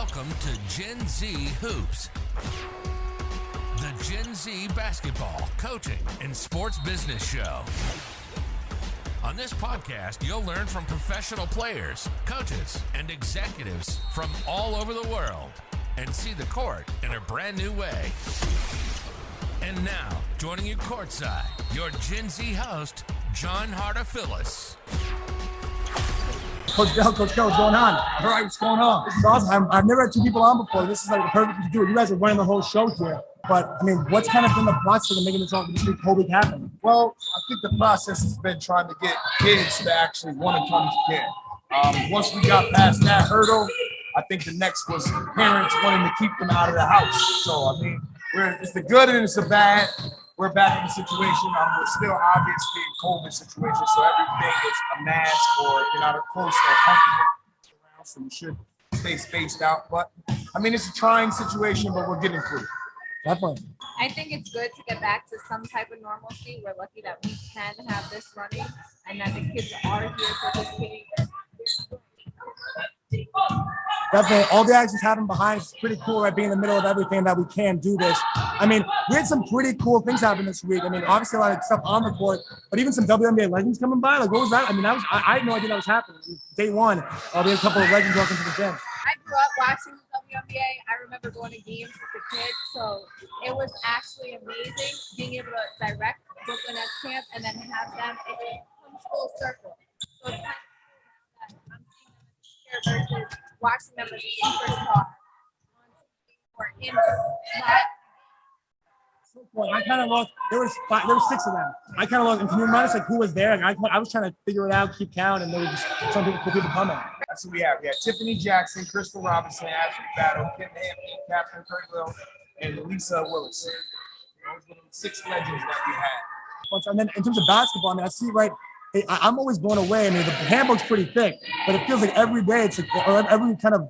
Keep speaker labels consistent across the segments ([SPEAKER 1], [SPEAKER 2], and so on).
[SPEAKER 1] Welcome to Gen Z Hoops, the Gen Z basketball, coaching, and sports business show. On this podcast, you'll learn from professional players, coaches, and executives from all over the world and see the court in a brand new way. And now, joining you courtside, your Gen Z host, John Hartofilis.
[SPEAKER 2] Coach Del, Coach Kel, what's going on?
[SPEAKER 3] All right, what's going on?
[SPEAKER 2] This is awesome. I've never had two people on before. This is like the perfect thing to do. You guys are running the whole show here. But, I mean, what's kind of been the process of making this whole week happen?
[SPEAKER 3] Well, I think the process has been trying to get kids to actually want to come to camp. Once we got past that hurdle, I think the next was parents wanting to keep them out of the house. So, I mean, it's the good and it's the bad. We're back in the situation. We're still obviously in COVID situation, so everything is a mask or you're not close or comfortable around, so you should stay spaced out. But, I mean, it's a trying situation, but we're getting through it.
[SPEAKER 2] Definitely.
[SPEAKER 4] I think it's good to get back to some type of normalcy. We're lucky that we can have this running and that the kids are here participating.
[SPEAKER 2] Definitely. All the actions happening behind us is pretty cool, right? Being in the middle of everything that we can do this. I mean, we had some pretty cool things happen this week. I mean, obviously a lot of stuff on the court, but even some WNBA legends coming by. Like, what was that? I mean, I had no idea that was happening. Day one, we had a couple of legends walking to the gym.
[SPEAKER 4] I grew up watching the WNBA. I remember going to games with the kids, so it was actually amazing being able to direct Brooklyn Nets camp and then have them come full circle. So it's kind of cool that I'm seeing them here versus watching them as a superstar or in live.
[SPEAKER 2] I kind of lost. There was 6 of them. I kind of lost. And can you remind us like who was there? Like, I was trying to figure it out, keep count, and there were just some people coming.
[SPEAKER 3] That's who we have. We had Tiffany Jackson, Crystal Robinson, Ashley Battle, Kim Hampton, Catherine Craigwell, and Lisa Willis. Those were the 6 legends that we had.
[SPEAKER 2] And then in terms of basketball, I mean, I see right. I'm always blown away. I mean, the handbook's pretty thick, but it feels like every day it's like or every kind of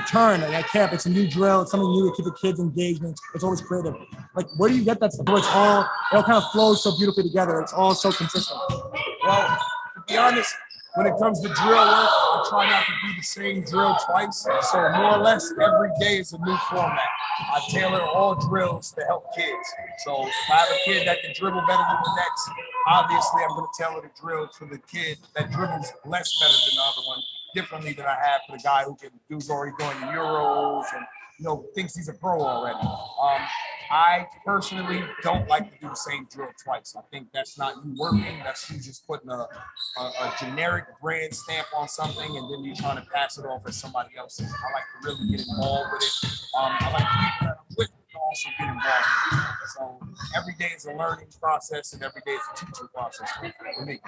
[SPEAKER 2] turn at camp, it's a new drill, it's something new to keep the kids engaged, and it's always creative. Like, where do you get that stuff? It all kind of flows so beautifully together. It's all so consistent.
[SPEAKER 3] Well, to be honest, when it comes to drill work, I try not to do the same drill twice. So more or less every day is a new format. I tailor all drills to help kids. So if I have a kid that can dribble better than the next, obviously I'm going to tailor the drill for the kid that dribbles less better than the other one, differently than I have for the guy who's already going to Euros and thinks he's a pro already. I personally don't like to do the same drill twice. I think that's not you working. That's you just putting a generic brand stamp on something and then you're trying to pass it off as somebody else's. I like to really get involved with it. I like to be with it, but also get involved. So every day is a learning process and every day is a teaching process for me.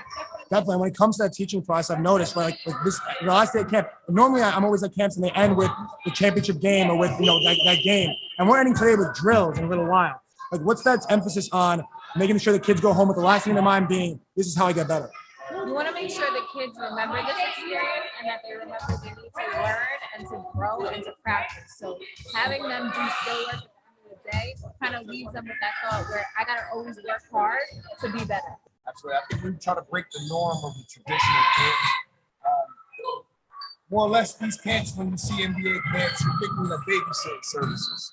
[SPEAKER 2] Definitely. When it comes to that teaching process, I've noticed like this the last day of camp. Normally, I'm always at camps and they end with the championship game or with that game. And we're ending today with drills in a little while. Like, what's that emphasis on making sure the kids go home with the last thing in their mind being, this is how I get better?
[SPEAKER 4] You want to make sure the kids remember this experience and that they remember they need to learn and to grow and to practice. So having them do skill work at the end of the day kind of leaves them with that thought where I got to always work hard to be better.
[SPEAKER 3] Absolutely. I think we try to break the norm of the traditional camps. More or less, these camps, when you see NBA camps, you're thinking of babysitting services.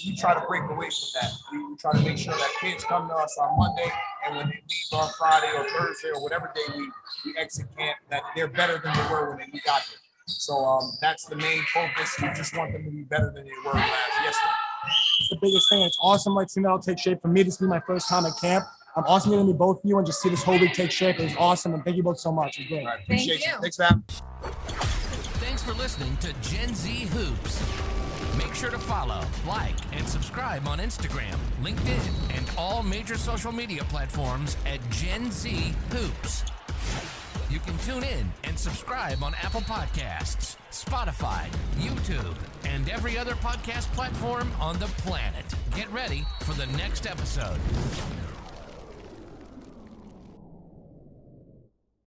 [SPEAKER 3] We try to break away from that. We try to make sure that kids come to us on Monday, and when they leave on Friday or Thursday or whatever day we exit camp, that they're better than they were when they got here. So that's the main focus. We just want them to be better than they were yesterday.
[SPEAKER 2] It's the biggest thing. It's awesome, like, seeing that all take shape. For me, this will be my first time at camp. I'm awesome getting to meet both of you and just see this whole week take shape. It was awesome, and thank you both so much. It was great.
[SPEAKER 3] Right, appreciate
[SPEAKER 4] Thank you.
[SPEAKER 3] Thanks for having me.
[SPEAKER 1] Thanks for listening to Gen Z Hoops. Make sure to follow, like, and subscribe on Instagram, LinkedIn, and all major social media platforms at Gen Z Hoops. You can tune in and subscribe on Apple Podcasts, Spotify, YouTube, and every other podcast platform on the planet. Get ready for the next episode.